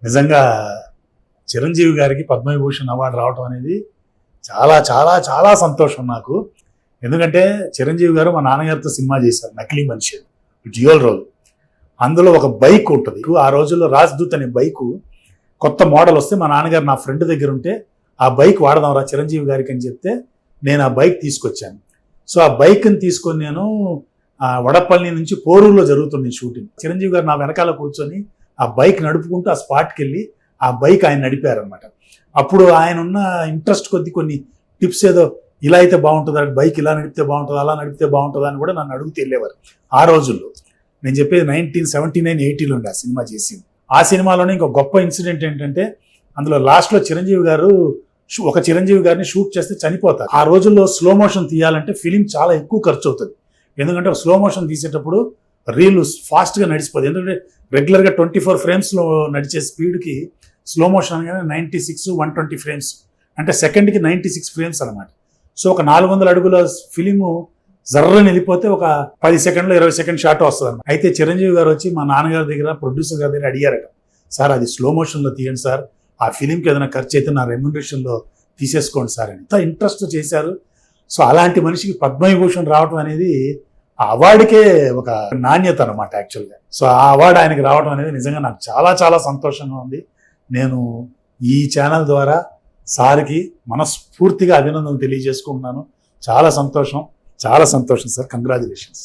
నిజంగా చిరంజీవి గారికి పద్మవిభూషణ్ అవార్డు రావడం అనేది చాలా చాలా చాలా సంతోషం నాకు. ఎందుకంటే చిరంజీవి గారు మా నాన్నగారితో సినిమా చేశారు, నకిలీ మనిషి, డ్యూయల్ రోల్. అందులో ఒక బైక్ ఉంటుంది. ఆ రోజుల్లో రాజ్దూత్ అనే బైకు కొత్త మోడల్ వస్తే మా నాన్నగారు నా ఫ్రెండ్ దగ్గర ఉంటే ఆ బైక్ వాడదాం రా చిరంజీవి గారికి అని చెప్తే నేను ఆ బైక్ తీసుకొచ్చాను. సో ఆ బైక్ని తీసుకొని నేను వడపల్లి నుంచి పోరూరులో జరుగుతుంది షూటింగ్. చిరంజీవి గారు నా వెనకాల కూర్చొని ఆ బైక్ నడుపుకుంటూ ఆ స్పాట్కి వెళ్ళి ఆ బైక్ ఆయన నడిపారనమాట. అప్పుడు ఆయన ఉన్న ఇంట్రెస్ట్ కొద్ది కొన్ని టిప్స్ ఏదో ఇలా అయితే బాగుంటుందా, బైక్ ఇలా నడిపితే బాగుంటుందా, అలా నడిపితే బాగుంటుందా అని కూడా నన్ను అడుగుతూ వెళ్ళేవారు ఆ రోజుల్లో. నేను చెప్పేది 1979-80లో ఉండే ఆ సినిమా చేసింది. ఆ సినిమాలోనే ఇంకో గొప్ప ఇన్సిడెంట్ ఏంటంటే అందులో లాస్ట్లో చిరంజీవి గారు ఒక చిరంజీవి గారిని షూట్ చేస్తే చనిపోతారు. ఆ రోజుల్లో స్లో మోషన్ తీయాలంటే ఫిలిం చాలా ఎక్కువ ఖర్చు అవుతుంది. ఎందుకంటే స్లో మోషన్ తీసేటప్పుడు రీల్ ఫాస్ట్గా నడిచిపోతుంది. ఎందుకంటే రెగ్యులర్గా 24 ఫ్రేమ్స్లో నడిచే స్పీడ్కి స్లో మోషన్ అనగానే 96-120 ఫ్రేమ్స్ అంటే సెకండ్కి 96 ఫ్రేమ్స్ అనమాట. సో ఒక 400 అడుగుల ఫిలిము జర్రని వెళ్ళిపోతే ఒక 10 సెకండ్లో 20 సెకండ్ షాట్ వస్తుంది అనమాట. అయితే చిరంజీవి గారు వచ్చి మా నాన్నగారి దగ్గర ప్రొడ్యూసర్ గారి దగ్గర అడిగారట, సార్ అది స్లో మోషన్లో తీయండి సార్, ఆ ఫిలింకి ఏదైనా ఖర్చు అయితే నా రెమ్యునరేషన్లో తీసేసుకోండి సార్ అని. ఎంత ఇంట్రెస్ట్ చేశారు. సో అలాంటి మనిషికి పద్మవిభూషణ్ రావడం అనేది ఆ అవార్డుకే ఒక నాణ్యత అనమాట యాక్చువల్గా. సో ఆ అవార్డు ఆయనకి రావడం అనేది నిజంగా నాకు చాలా చాలా సంతోషంగా ఉంది. నేను ఈ ఛానల్ ద్వారా సార్కి మనస్ఫూర్తిగా అభినందనలు తెలియజేసుకుంటున్నాను. చాలా సంతోషం సార్. కంగ్రాచులేషన్స్.